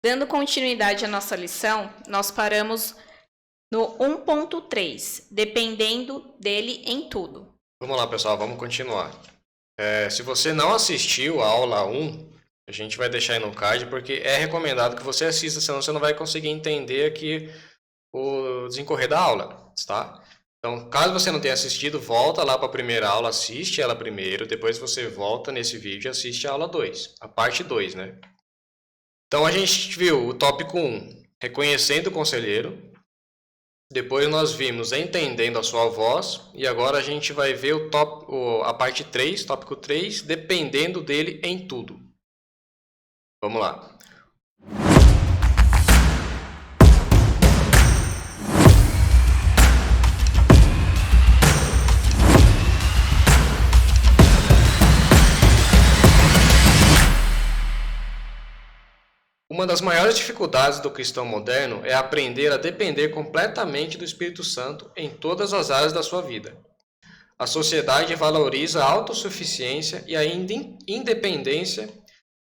Dando continuidade à nossa lição, nós paramos no 1.3, dependendo dele em tudo. Vamos lá, pessoal, vamos continuar. Se você não assistiu a aula 1, a gente vai deixar aí no card, porque é recomendado que você assista, senão você não vai conseguir entender aqui o desencorrer da aula, tá? Então, caso você não tenha assistido, volta lá para a primeira aula, assiste ela primeiro, depois você volta nesse vídeo e assiste a aula 2, a parte 2, né? Então, a gente viu o tópico 1, reconhecendo o conselheiro. Depois nós vimos entendendo a sua voz. E agora a gente vai ver a parte 3, tópico 3, dependendo dele em tudo. Vamos lá. Uma das maiores dificuldades do cristão moderno é aprender a depender completamente do Espírito Santo em todas as áreas da sua vida. A sociedade valoriza a autossuficiência e a independência,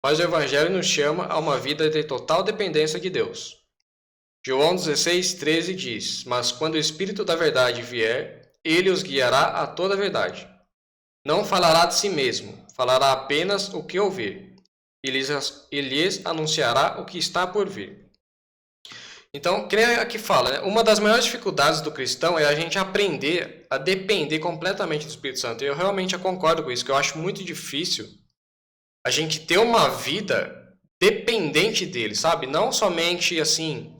mas o Evangelho nos chama a uma vida de total dependência de Deus. João 16:13 diz: "Mas quando o Espírito da verdade vier, ele os guiará a toda a verdade. Não falará de si mesmo, falará apenas o que ouvir. E lhes anunciará o que está por vir." Então, aqui fala, né? Uma das maiores dificuldades do cristão é a gente aprender a depender completamente do Espírito Santo. E eu realmente concordo com isso, que eu acho muito difícil a gente ter uma vida dependente dele, sabe? Não somente assim,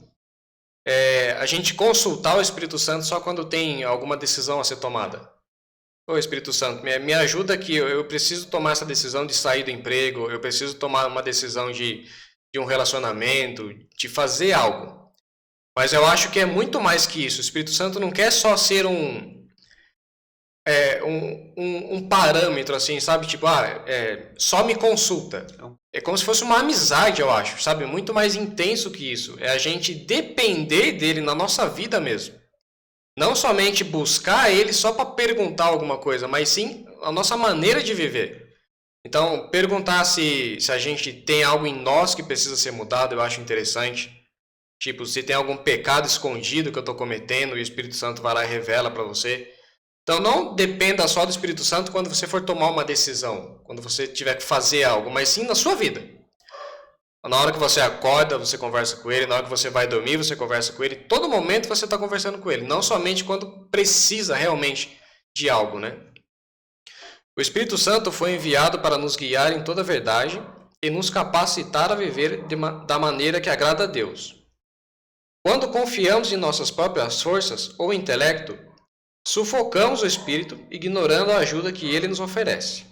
a gente consultar o Espírito Santo só quando tem alguma decisão a ser tomada. Ô Espírito Santo, me ajuda aqui, eu preciso tomar essa decisão de sair do emprego, eu preciso tomar uma decisão de um relacionamento, de fazer algo. Mas eu acho que é muito mais que isso. O Espírito Santo não quer só ser um parâmetro, assim, sabe? Tipo, só me consulta. É como se fosse uma amizade, eu acho, sabe? Muito mais intenso que isso. É a gente depender dele na nossa vida mesmo. Não somente buscar ele só para perguntar alguma coisa, mas sim a nossa maneira de viver. Então, perguntar se a gente tem algo em nós que precisa ser mudado, eu acho interessante. Tipo, se tem algum pecado escondido que eu estou cometendo e o Espírito Santo vai lá e revela para você. Então, não dependa só do Espírito Santo quando você for tomar uma decisão, quando você tiver que fazer algo, mas sim na sua vida. Na hora que você acorda, você conversa com ele. Na hora que você vai dormir, você conversa com ele. Todo momento você está conversando com ele. Não somente quando precisa realmente de algo, né? O Espírito Santo foi enviado para nos guiar em toda a verdade e nos capacitar a viver da maneira que agrada a Deus. Quando confiamos em nossas próprias forças ou intelecto, sufocamos o Espírito, ignorando a ajuda que ele nos oferece.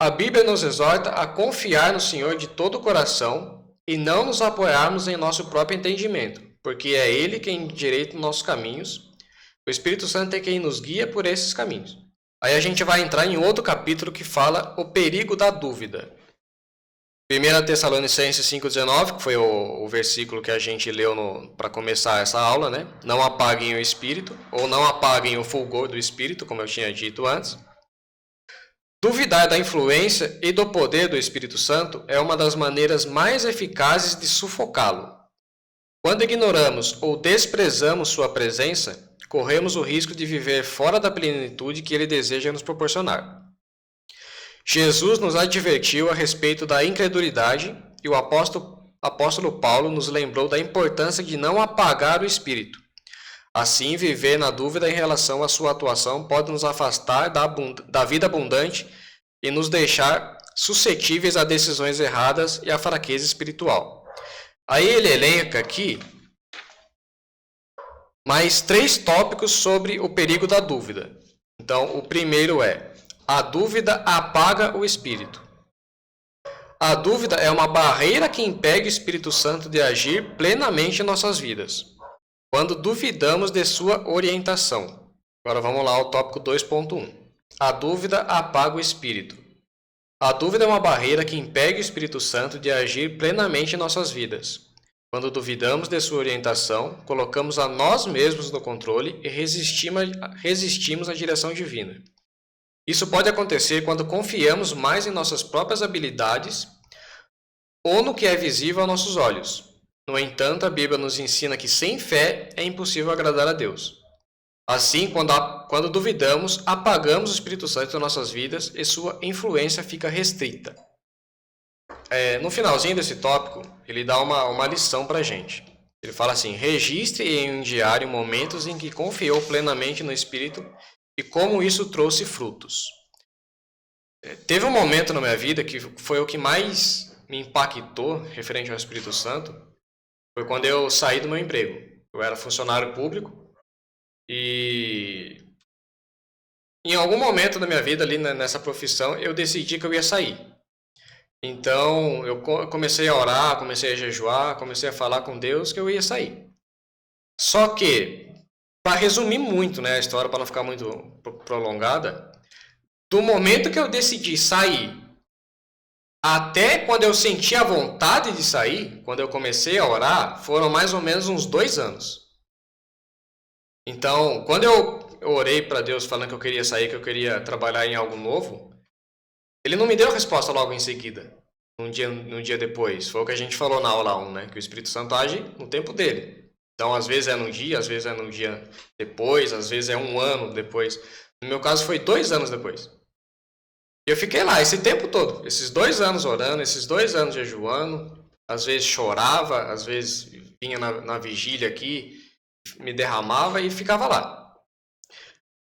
A Bíblia nos exorta a confiar no Senhor de todo o coração e não nos apoiarmos em nosso próprio entendimento, porque é Ele quem endireita os nossos caminhos. O Espírito Santo é quem nos guia por esses caminhos. Aí a gente vai entrar em outro capítulo que fala o perigo da dúvida. 1 Tessalonicenses 5,19, que foi o versículo que a gente leu para começar essa aula, né? Não apaguem o Espírito, ou não apaguem o fulgor do Espírito, como eu tinha dito antes. Duvidar da influência e do poder do Espírito Santo é uma das maneiras mais eficazes de sufocá-lo. Quando ignoramos ou desprezamos sua presença, corremos o risco de viver fora da plenitude que ele deseja nos proporcionar. Jesus nos advertiu a respeito da incredulidade e o apóstolo Paulo nos lembrou da importância de não apagar o Espírito. Assim, viver na dúvida em relação à sua atuação pode nos afastar da vida abundante e nos deixar suscetíveis a decisões erradas e à fraqueza espiritual. Aí ele elenca aqui mais 3 tópicos sobre o perigo da dúvida. Então, o primeiro é: a dúvida apaga o Espírito. A dúvida é uma barreira que impede o Espírito Santo de agir plenamente em nossas vidas, quando duvidamos de sua orientação. Agora vamos lá ao tópico 2.1. A dúvida apaga o Espírito. A dúvida é uma barreira que impede o Espírito Santo de agir plenamente em nossas vidas. Quando duvidamos de sua orientação, colocamos a nós mesmos no controle e resistimos à direção divina. Isso pode acontecer quando confiamos mais em nossas próprias habilidades ou no que é visível aos nossos olhos. No entanto, a Bíblia nos ensina que sem fé é impossível agradar a Deus. Assim, quando duvidamos, apagamos o Espírito Santo das nossas vidas e sua influência fica restrita. No finalzinho desse tópico, ele dá uma lição para a gente. Ele fala assim: registre em um diário momentos em que confiou plenamente no Espírito e como isso trouxe frutos. Teve um momento na minha vida que foi o que mais me impactou referente ao Espírito Santo, foi quando eu saí do meu emprego. Eu era funcionário público e em algum momento da minha vida ali nessa profissão eu decidi que eu ia sair. Então eu comecei a orar, comecei a jejuar, comecei a falar com Deus que eu ia sair. Só que, para resumir muito, né, a história, para não ficar muito prolongada, do momento que eu decidi sair até quando eu senti a vontade de sair, quando eu comecei a orar, foram mais ou menos uns 2 anos. Então, quando eu orei para Deus falando que eu queria sair, que eu queria trabalhar em algo novo, Ele não me deu a resposta logo em seguida, um dia depois. Foi o que a gente falou na aula 1, né? Que o Espírito Santo age no tempo dele. Então, às vezes é num dia, às vezes é num dia depois, às vezes é 1 ano depois. No meu caso, foi 2 anos depois. E eu fiquei lá esse tempo todo, esses 2 anos orando, esses 2 anos jejuando. Às vezes chorava, às vezes vinha na vigília aqui, me derramava e ficava lá.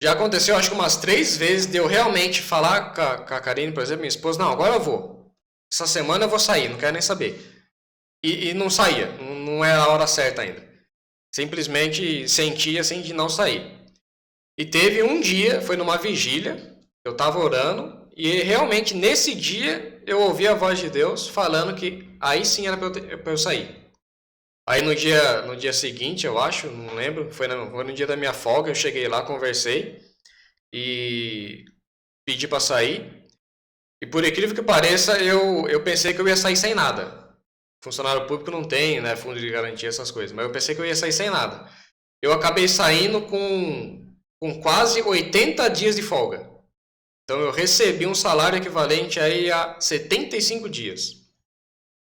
Já aconteceu, acho que umas 3 vezes de eu realmente falar com a Karine, por exemplo, minha esposa: não, agora eu vou. Essa semana eu vou sair, não quero nem saber. E não saía, não era a hora certa ainda. Simplesmente sentia assim de não sair. E teve um dia, foi numa vigília, eu estava orando, e realmente nesse dia eu ouvi a voz de Deus falando que aí sim era para eu sair. Aí no dia seguinte, eu acho, não lembro, foi no dia da minha folga, eu cheguei lá, conversei e pedi para sair. E por incrível que pareça, eu pensei que eu ia sair sem nada. Funcionário público não tem, né, fundo de garantia, essas coisas, mas eu pensei que eu ia sair sem nada. Eu acabei saindo com quase 80 dias de folga. Então eu recebi um salário equivalente aí a 75 dias.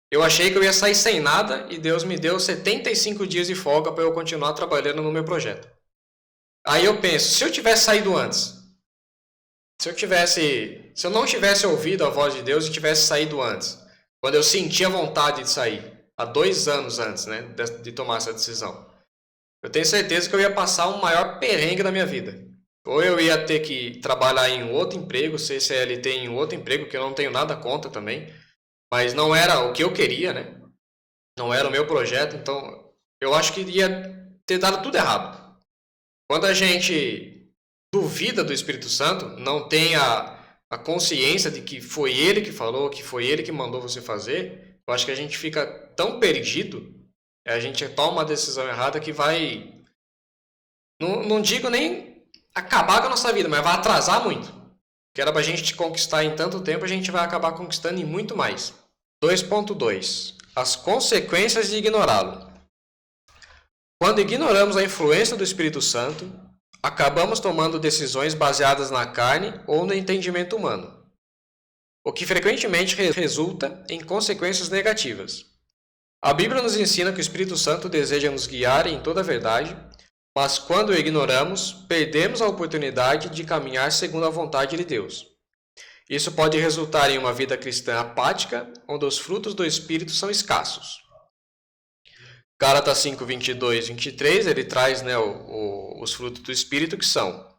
Eu achei que eu ia sair sem nada e Deus me deu 75 dias de folga para eu continuar trabalhando no meu projeto. Aí eu penso, se eu tivesse saído antes, se eu não tivesse ouvido a voz de Deus e tivesse saído antes, quando eu sentia vontade de sair, há 2 anos antes, né, de tomar essa decisão, eu tenho certeza que eu ia passar um maior perrengue na minha vida. Ou eu ia ter que trabalhar em um outro emprego, ser CLT em um outro emprego, que eu não tenho nada contra também, mas não era o que eu queria, né? Não era o meu projeto, então eu acho que ia ter dado tudo errado. Quando a gente duvida do Espírito Santo, não tem a consciência de que foi Ele que falou, que foi Ele que mandou você fazer, eu acho que a gente fica tão perdido, a gente toma uma decisão errada que vai, não digo nem acabar com a nossa vida, mas vai atrasar muito. Que era para a gente conquistar em tanto tempo, a gente vai acabar conquistando em muito mais. 2.2. As consequências de ignorá-lo. Quando ignoramos a influência do Espírito Santo, acabamos tomando decisões baseadas na carne ou no entendimento humano, o que frequentemente resulta em consequências negativas. A Bíblia nos ensina que o Espírito Santo deseja nos guiar em toda a verdade, mas quando o ignoramos, perdemos a oportunidade de caminhar segundo a vontade de Deus. Isso pode resultar em uma vida cristã apática, onde os frutos do Espírito são escassos. Gálatas 5, 22 e 23, ele traz, né, os frutos do Espírito, que são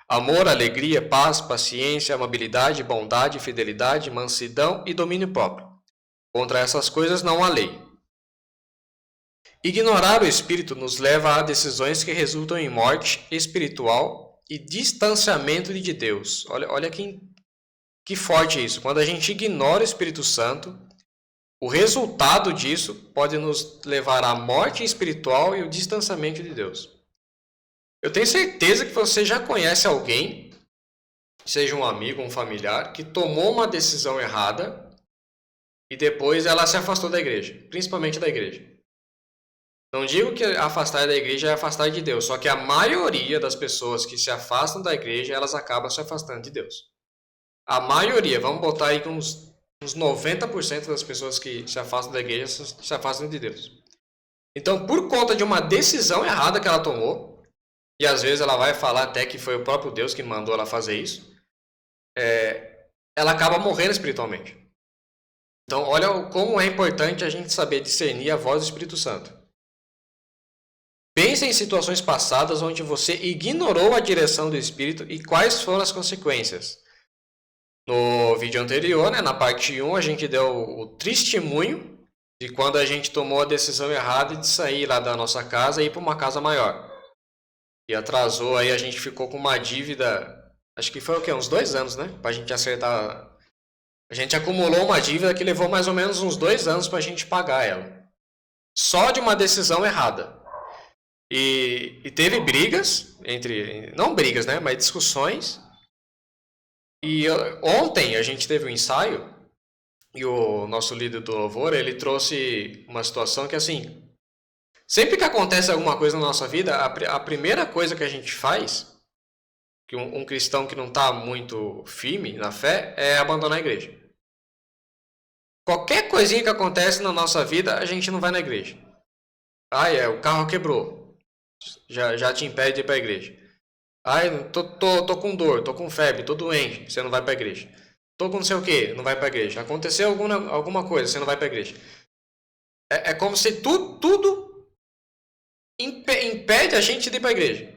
amor, alegria, paz, paciência, amabilidade, bondade, fidelidade, mansidão e domínio próprio. Contra essas coisas não há lei. Ignorar o Espírito nos leva a decisões que resultam em morte espiritual e distanciamento de Deus. Olha que forte isso. Quando a gente ignora o Espírito Santo, o resultado disso pode nos levar à morte espiritual e o distanciamento de Deus. Eu tenho certeza que você já conhece alguém, seja um amigo, um familiar, que tomou uma decisão errada e depois ela se afastou da igreja, principalmente da igreja. Não digo que afastar da igreja é afastar de Deus, só que a maioria das pessoas que se afastam da igreja, elas acabam se afastando de Deus. A maioria, vamos botar aí com uns 90% das pessoas que se afastam da igreja se afastam de Deus. Então, por conta de uma decisão errada que ela tomou, e às vezes ela vai falar até que foi o próprio Deus que mandou ela fazer isso, ela acaba morrendo espiritualmente. Então, olha como é importante a gente saber discernir a voz do Espírito Santo. Pense em situações passadas onde você ignorou a direção do Espírito e quais foram as consequências. No vídeo anterior, né, na parte 1, a gente deu o testemunho de quando a gente tomou a decisão errada de sair lá da nossa casa e ir para uma casa maior. E atrasou, aí a gente ficou com uma dívida, acho que foi o quê? Uns 2 anos, né? Para a gente acertar. A gente acumulou uma dívida que levou mais ou menos uns 2 anos para a gente pagar ela. Só de uma decisão errada. E teve brigas, não brigas, né? Mas discussões. E ontem a gente teve um ensaio e o nosso líder do louvor, ele trouxe uma situação que assim, sempre que acontece alguma coisa na nossa vida, a primeira coisa que a gente faz, que um cristão que não está muito firme na fé, é abandonar a igreja. Qualquer coisinha que acontece na nossa vida, a gente não vai na igreja. O carro quebrou. Já te impede de ir para a igreja. Tô com dor, tô com febre, tô doente, você não vai para a igreja. Tô com não sei o que, não vai para a igreja. Aconteceu alguma coisa, você não vai para a igreja. É como se tudo impede a gente de ir para a igreja.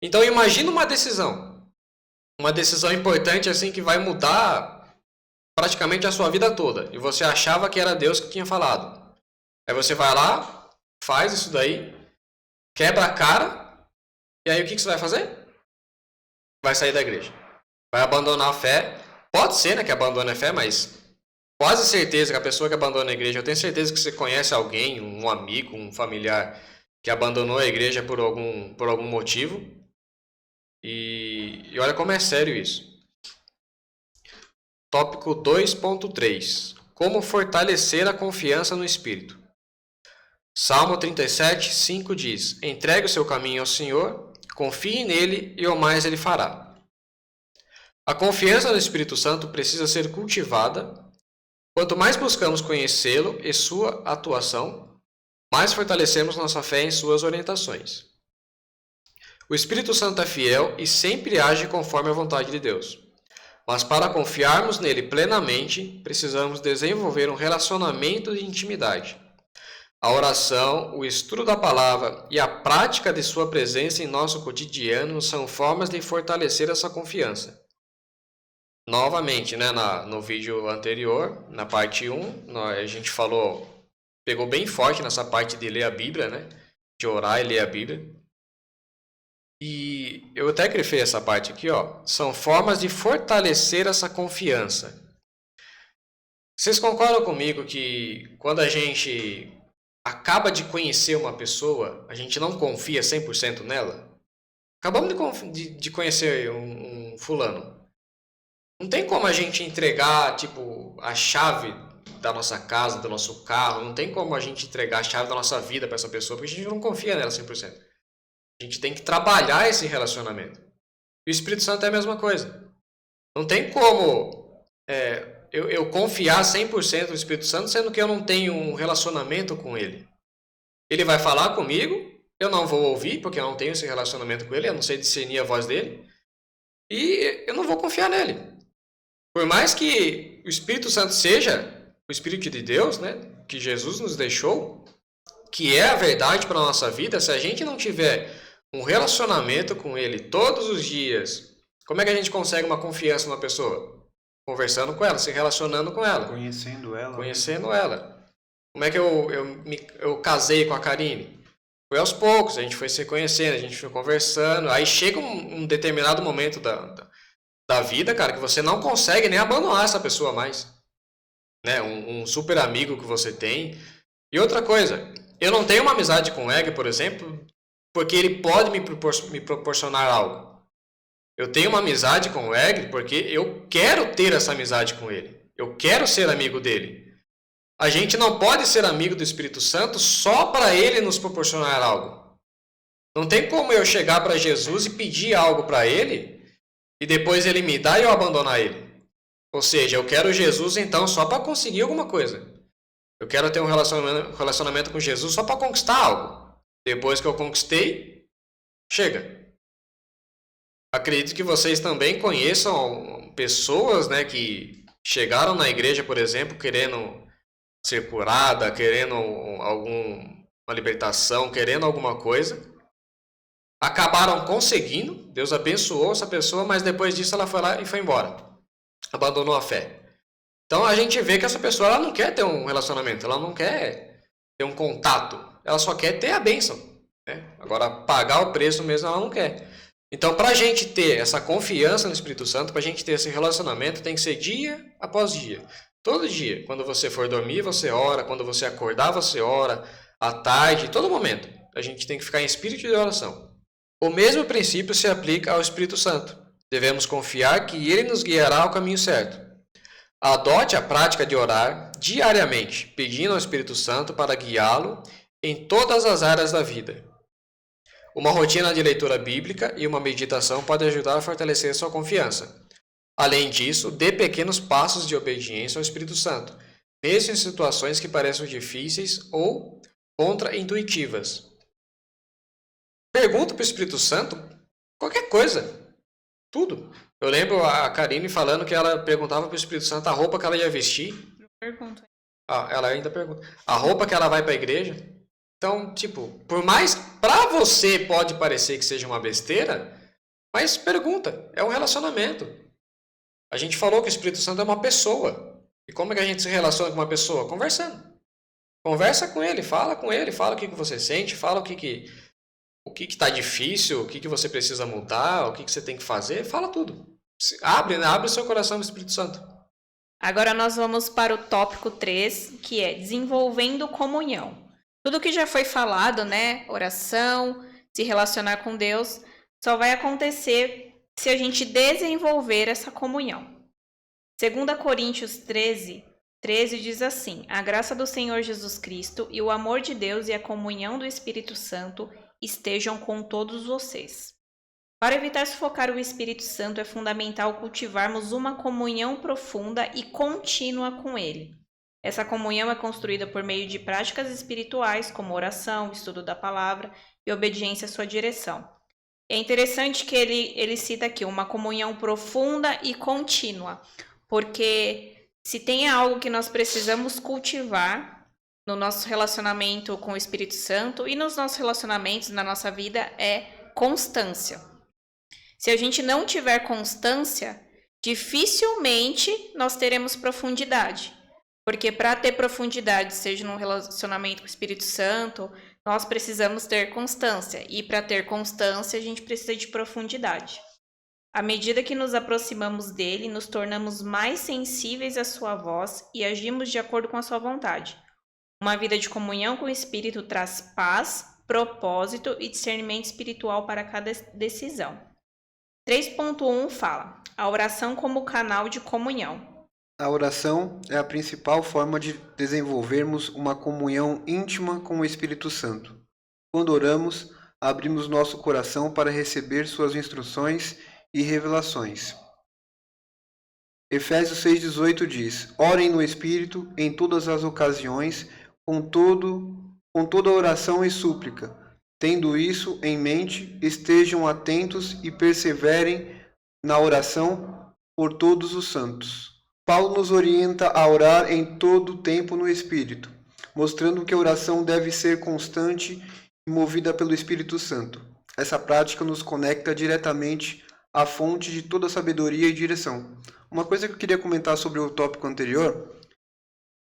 Então imagina uma decisão importante assim que vai mudar praticamente a sua vida toda. E você achava que era Deus que tinha falado. Aí você vai lá, faz isso daí, quebra a cara, e aí o que você vai fazer? Vai sair da igreja. Vai abandonar a fé. Pode ser, né, que abandone a fé, mas quase certeza que a pessoa que abandona a igreja, eu tenho certeza que você conhece alguém, um amigo, um familiar que abandonou a igreja por algum motivo. E olha como é sério isso. Tópico 2.3. Como fortalecer a confiança no Espírito. Salmo 37, 5 diz: entregue o seu caminho ao Senhor, confie nele e o mais ele fará. A confiança no Espírito Santo precisa ser cultivada. Quanto mais buscamos conhecê-lo e sua atuação, mais fortalecemos nossa fé em suas orientações. O Espírito Santo é fiel e sempre age conforme a vontade de Deus. Mas para confiarmos nele plenamente, precisamos desenvolver um relacionamento de intimidade. A oração, o estudo da palavra e a prática de sua presença em nosso cotidiano são formas de fortalecer essa confiança. Novamente, né, no vídeo anterior, na parte 1, a gente pegou bem forte nessa parte de ler a Bíblia, né, de orar e ler a Bíblia. E eu até grifei essa parte aqui, ó, são formas de fortalecer essa confiança. Vocês concordam comigo que quando a gente acaba de conhecer uma pessoa, a gente não confia 100% nela? Acabamos de conhecer um fulano. Não tem como a gente entregar, tipo, a chave da nossa casa, do nosso carro, não tem como a gente entregar a chave da nossa vida para essa pessoa, porque a gente não confia nela 100%. A gente tem que trabalhar esse relacionamento. E o Espírito Santo é a mesma coisa. Não tem como eu confiar 100% no Espírito Santo, sendo que eu não tenho um relacionamento com ele. Ele vai falar comigo, eu não vou ouvir, porque eu não tenho esse relacionamento com ele, eu não sei discernir a voz dele, e eu não vou confiar nele. Por mais que o Espírito Santo seja o Espírito de Deus, né, que Jesus nos deixou, que é a verdade para a nossa vida, se a gente não tiver um relacionamento com ele todos os dias, como é que a gente consegue uma confiança numa pessoa? Conversando com ela, se relacionando com ela. Conhecendo ela. Conhecendo ela. Como é que eu casei com a Karine? Foi aos poucos, a gente foi se conhecendo, a gente foi conversando. Aí chega um determinado momento da vida, cara, que você não consegue nem abandonar essa pessoa mais. Né? Um super amigo que você tem. E outra coisa, eu não tenho uma amizade com o Egg, por exemplo, porque ele pode me proporcionar algo. Eu tenho uma amizade com o Egg porque eu quero ter essa amizade com ele. Eu quero ser amigo dele. A gente não pode ser amigo do Espírito Santo só para ele nos proporcionar algo. Não tem como eu chegar para Jesus e pedir algo para ele e depois ele me dar e eu abandonar ele. Ou seja, eu quero Jesus então só para conseguir alguma coisa. Eu quero ter um relacionamento com Jesus só para conquistar algo. Depois que eu conquistei, chega. Acredito que vocês também conheçam pessoas, né, que chegaram na igreja, por exemplo, querendo ser curada, querendo alguma libertação, querendo alguma coisa. Acabaram conseguindo, Deus abençoou essa pessoa, mas depois disso ela foi lá e foi embora. Abandonou a fé. Então a gente vê que essa pessoa ela não quer ter um relacionamento, ela não quer ter um contato, ela só quer ter a bênção, né? Agora, pagar o preço mesmo ela não quer. Então, para a gente ter essa confiança no Espírito Santo, para a gente ter esse relacionamento, tem que ser dia após dia. Todo dia. Quando você for dormir, você ora. Quando você acordar, você ora. À tarde, todo momento. A gente tem que ficar em espírito de oração. O mesmo princípio se aplica ao Espírito Santo. Devemos confiar que ele nos guiará ao caminho certo. Adote a prática de orar diariamente, pedindo ao Espírito Santo para guiá-lo em todas as áreas da vida. Uma rotina de leitura bíblica e uma meditação podem ajudar a fortalecer sua confiança. Além disso, dê pequenos passos de obediência ao Espírito Santo, mesmo em situações que pareçam difíceis ou contra-intuitivas. Pergunta para o Espírito Santo qualquer coisa, tudo. Eu lembro a Karine falando que ela perguntava para o Espírito Santo a roupa que ela ia vestir. Pergunta. Ela ainda pergunta. A roupa que ela vai para a igreja. Então, tipo, por mais para você pode parecer que seja uma besteira, mas pergunta, é um relacionamento. A gente falou que o Espírito Santo é uma pessoa. E como é que a gente se relaciona com uma pessoa? Conversando. Conversa com ele, fala o que você sente, fala o que está difícil, o que você precisa mudar, o que você tem que fazer, fala tudo. Abre o seu coração ao Espírito Santo. Agora nós vamos para o tópico 3, que é desenvolvendo comunhão. Tudo que já foi falado, né? Oração, se relacionar com Deus, só vai acontecer se a gente desenvolver essa comunhão. 2 Coríntios 13 diz assim: a graça do Senhor Jesus Cristo e o amor de Deus e a comunhão do Espírito Santo estejam com todos vocês. Para evitar sufocar o Espírito Santo, é fundamental cultivarmos uma comunhão profunda e contínua com Ele. Essa comunhão é construída por meio de práticas espirituais, como oração, estudo da palavra e obediência à sua direção. É interessante que ele cita aqui uma comunhão profunda e contínua, porque se tem algo que nós precisamos cultivar no nosso relacionamento com o Espírito Santo e nos nossos relacionamentos na nossa vida é constância. Se a gente não tiver constância, dificilmente nós teremos profundidade. Porque para ter profundidade, seja num relacionamento com o Espírito Santo, nós precisamos ter constância. E para ter constância, a gente precisa de profundidade. À medida que nos aproximamos dele, nos tornamos mais sensíveis à sua voz e agimos de acordo com a sua vontade. Uma vida de comunhão com o Espírito traz paz, propósito e discernimento espiritual para cada decisão. 3.1 fala: a oração como canal de comunhão. A oração é a principal forma de desenvolvermos uma comunhão íntima com o Espírito Santo. Quando oramos, abrimos nosso coração para receber suas instruções e revelações. Efésios 6,18 diz: orem no Espírito em todas as ocasiões, com toda oração e súplica. Tendo isso em mente, estejam atentos e perseverem na oração por todos os santos. Paulo nos orienta a orar em todo o tempo no Espírito, mostrando que a oração deve ser constante e movida pelo Espírito Santo. Essa prática nos conecta diretamente à fonte de toda sabedoria e direção. Uma coisa que eu queria comentar sobre o tópico anterior,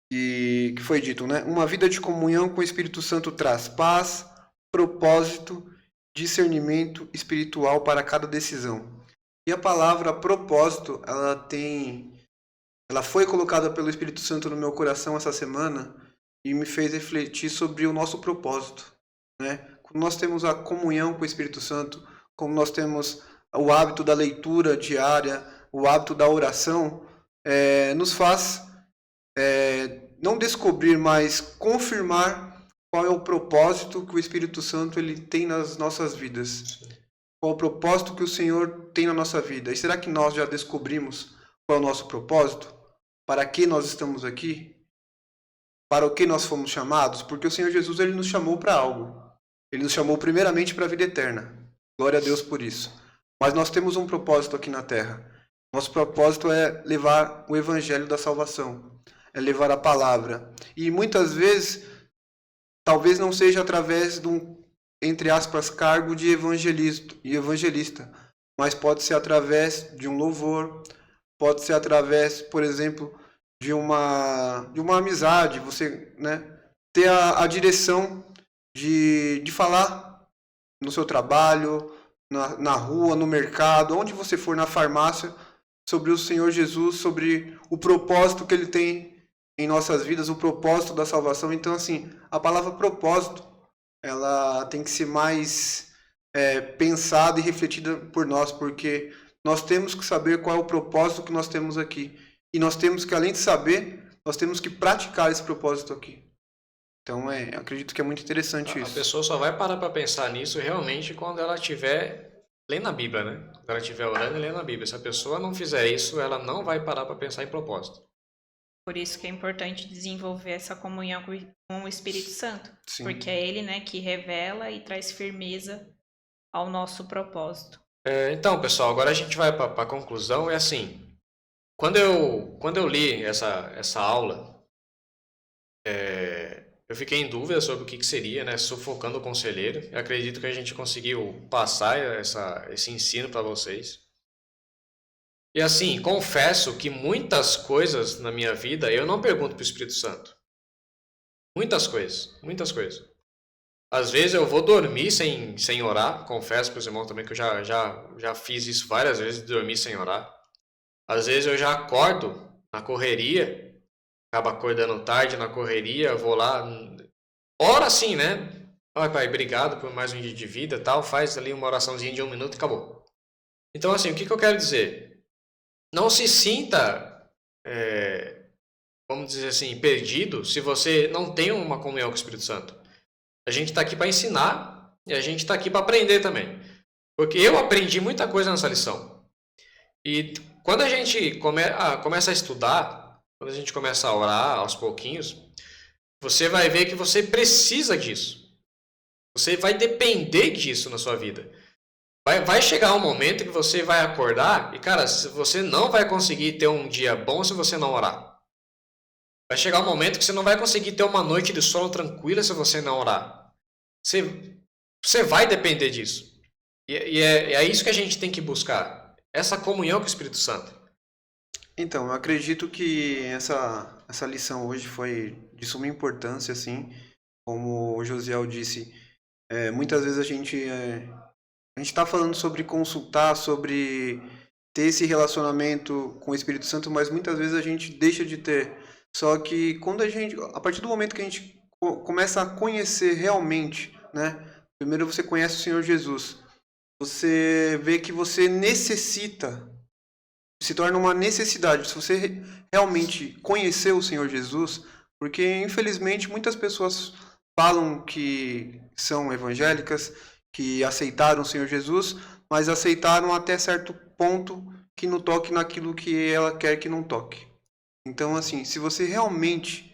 que foi dito, né? Uma vida de comunhão com o Espírito Santo traz paz, propósito, discernimento espiritual para cada decisão. E a palavra propósito, ela foi colocada pelo Espírito Santo no meu coração essa semana e me fez refletir sobre o nosso propósito, né? Quando nós temos a comunhão com o Espírito Santo, como nós temos o hábito da leitura diária, o hábito da oração, nos faz não descobrir, mas confirmar qual é o propósito que o Espírito Santo ele tem nas nossas vidas. Qual é o propósito que o Senhor tem na nossa vida. E será que nós já descobrimos qual é o nosso propósito? Para que nós estamos aqui? para o que nós fomos chamados? Porque o Senhor Jesus ele nos chamou para algo. Ele nos chamou primeiramente para a vida eterna. Glória a Deus por isso. Mas nós temos um propósito aqui na terra. Nosso propósito é levar o evangelho da salvação. É levar a palavra. E muitas vezes, talvez não seja através de um, entre aspas, cargo de evangelista. Mas pode ser através de um louvor. Pode ser através, por exemplo, de uma amizade. Você, né, ter a direção de falar no seu trabalho, na rua, no mercado, onde você for, na farmácia, sobre o Senhor Jesus, sobre o propósito que Ele tem em nossas vidas, o propósito da salvação. Então, assim, a palavra propósito, ela tem que ser mais pensada e refletida por nós, porque nós temos que saber qual é o propósito que nós temos aqui. E nós temos que, além de saber, nós temos que praticar esse propósito aqui. Então, acredito que é muito interessante isso. A pessoa só vai parar para pensar nisso realmente quando ela estiver lendo a Bíblia, né? Quando ela estiver orando e lendo a Bíblia. Se a pessoa não fizer isso, ela não vai parar para pensar em propósito. Por isso que é importante desenvolver essa comunhão com o Espírito Santo. Sim. Porque é ele, né, que revela e traz firmeza ao nosso propósito. Então, pessoal, agora a gente vai para a conclusão. É assim, quando eu li essa aula, eu fiquei em dúvida sobre o que seria, né, sufocando o conselheiro. Eu acredito que a gente conseguiu passar esse ensino para vocês. E assim, confesso que muitas coisas na minha vida eu não pergunto para o Espírito Santo. Muitas coisas. Às vezes eu vou dormir sem orar. Confesso para os irmãos também que eu já fiz isso várias vezes, dormir sem orar. Às vezes eu já acordo na correria. Acaba acordando tarde na correria, vou lá, ora assim, né? Ai, pai, obrigado por mais um dia de vida, tal, faz ali uma oraçãozinha de 1 minuto e acabou. Então, assim, o que eu quero dizer? Não se sinta, vamos dizer assim, perdido se você não tem uma comunhão com o Espírito Santo. A gente está aqui para ensinar e a gente está aqui para aprender também. Porque eu aprendi muita coisa nessa lição. E quando a gente começa a estudar, quando a gente começa a orar aos pouquinhos, você vai ver que você precisa disso. Você vai depender disso na sua vida. Vai chegar um momento que você vai acordar e, cara, você não vai conseguir ter um dia bom se você não orar. Vai chegar um momento que você não vai conseguir ter uma noite de sono tranquila se você não orar. Você vai depender disso. E é isso que a gente tem que buscar. Essa comunhão com o Espírito Santo. Então, eu acredito que essa lição hoje foi de suma importância, assim, como o Josiel disse, muitas vezes a gente está falando sobre consultar, sobre ter esse relacionamento com o Espírito Santo, mas muitas vezes a gente deixa de ter. Só que a partir do momento que a gente começa a conhecer realmente, né? Primeiro você conhece o Senhor Jesus, você vê que você necessita, se torna uma necessidade. Se você realmente conhecer o Senhor Jesus, porque infelizmente muitas pessoas falam que são evangélicas, que aceitaram o Senhor Jesus, mas aceitaram até certo ponto que não toque naquilo que ela quer que não toque. Então, assim, se você realmente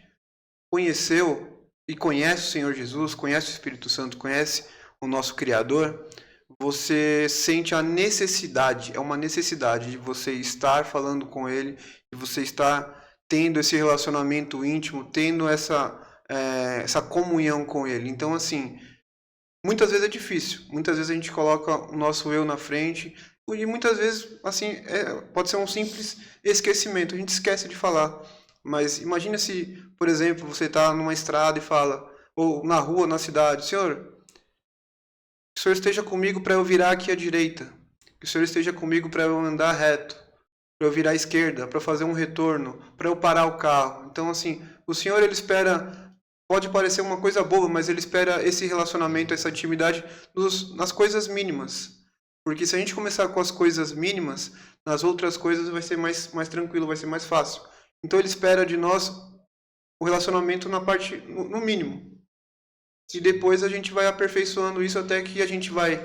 conheceu e conhece o Senhor Jesus, conhece o Espírito Santo, conhece o nosso Criador, você sente a necessidade, é uma necessidade de você estar falando com Ele, de você estar tendo esse relacionamento íntimo, tendo essa comunhão com Ele. Então, assim, muitas vezes é difícil, muitas vezes a gente coloca o nosso eu na frente, e muitas vezes, assim, pode ser um simples esquecimento, a gente esquece de falar. Mas imagina se, por exemplo, você está numa estrada e fala, ou na rua, na cidade, Senhor, que o Senhor esteja comigo para eu virar aqui à direita. Que o Senhor esteja comigo para eu andar reto. Para eu virar à esquerda, para fazer um retorno, para eu parar o carro. Então, assim, o Senhor, Ele espera, pode parecer uma coisa boba, mas Ele espera esse relacionamento, essa intimidade nas coisas mínimas. Porque se a gente começar com as coisas mínimas, nas outras coisas vai ser mais tranquilo, vai ser mais fácil. Então, Ele espera de nós o relacionamento no mínimo. E depois a gente vai aperfeiçoando isso até que a gente vai...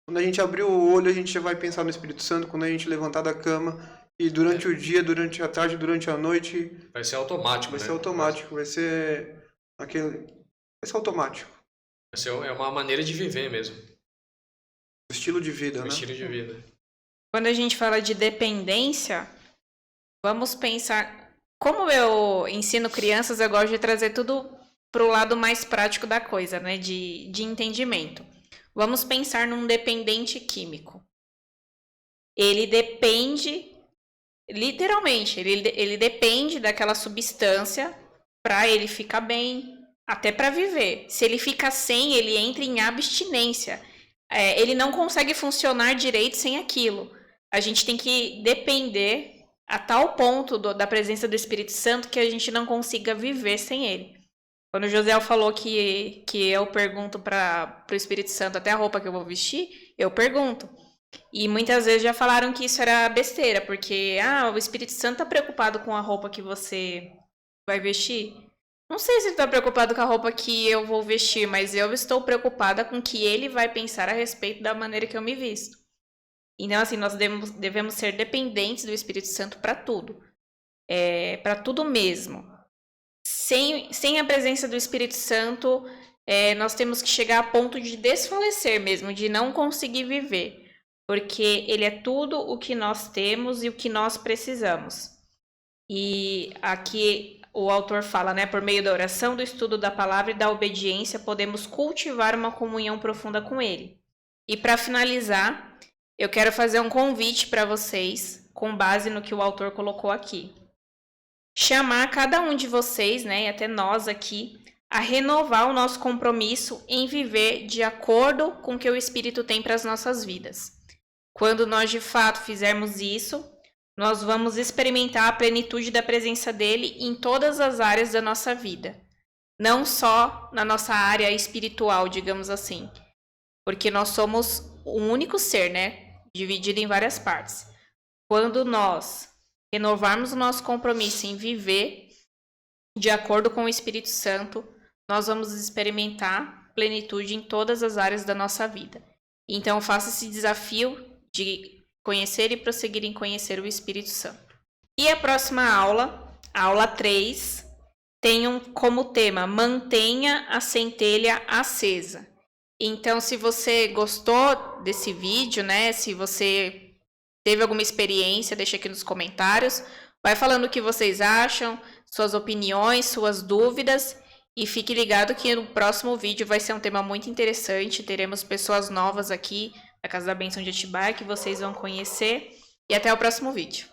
Quando a gente abrir o olho, a gente já vai pensar no Espírito Santo. Quando a gente levantar da cama E durante o dia, durante a tarde, durante a noite, Vai ser automático, vai né? ser automático, vai ser aquele. Vai ser automático. É uma maneira de viver mesmo. O estilo de vida, Um né? estilo de vida. Quando a gente fala de dependência, vamos pensar. Como eu ensino crianças, eu gosto de trazer tudo para o lado mais prático da coisa, né? De entendimento. Vamos pensar num dependente químico. Ele depende, literalmente, ele depende daquela substância para ele ficar bem, até para viver. Se ele fica sem, ele entra em abstinência. Ele não consegue funcionar direito sem aquilo. A gente tem que depender a tal ponto da presença do Espírito Santo que a gente não consiga viver sem ele. Quando o José falou que eu pergunto para o Espírito Santo até a roupa que eu vou vestir, eu pergunto. E muitas vezes já falaram que isso era besteira, porque o Espírito Santo tá preocupado com a roupa que você vai vestir. Não sei se ele está preocupado com a roupa que eu vou vestir, mas eu estou preocupada com o que ele vai pensar a respeito da maneira que eu me visto. Então, assim, nós devemos ser dependentes do Espírito Santo para tudo. Para tudo mesmo. Sem a presença do Espírito Santo, nós temos que chegar a ponto de desfalecer mesmo, de não conseguir viver. Porque ele é tudo o que nós temos e o que nós precisamos. E aqui o autor fala, né, por meio da oração, do estudo da palavra e da obediência, podemos cultivar uma comunhão profunda com ele. E para finalizar, eu quero fazer um convite para vocês, com base no que o autor colocou aqui. Chamar cada um de vocês, né, e até nós aqui, a renovar o nosso compromisso em viver de acordo com o que o Espírito tem para as nossas vidas. Quando nós de fato fizermos isso, nós vamos experimentar a plenitude da presença dele em todas as áreas da nossa vida. Não só na nossa área espiritual, digamos assim. Porque nós somos um único ser, né? Dividido em várias partes. Quando nós renovarmos o nosso compromisso em viver de acordo com o Espírito Santo, nós vamos experimentar plenitude em todas as áreas da nossa vida. Então, faça esse desafio de conhecer e prosseguir em conhecer o Espírito Santo. E a próxima aula, a aula 3, tem como tema Mantenha a centelha acesa. Então, se você gostou desse vídeo, né? Se você teve alguma experiência, deixa aqui nos comentários. Vai falando o que vocês acham, suas opiniões, suas dúvidas. E fique ligado que no próximo vídeo vai ser um tema muito interessante. Teremos pessoas novas aqui da Casa da Bênção de Atibaia que vocês vão conhecer. E até o próximo vídeo.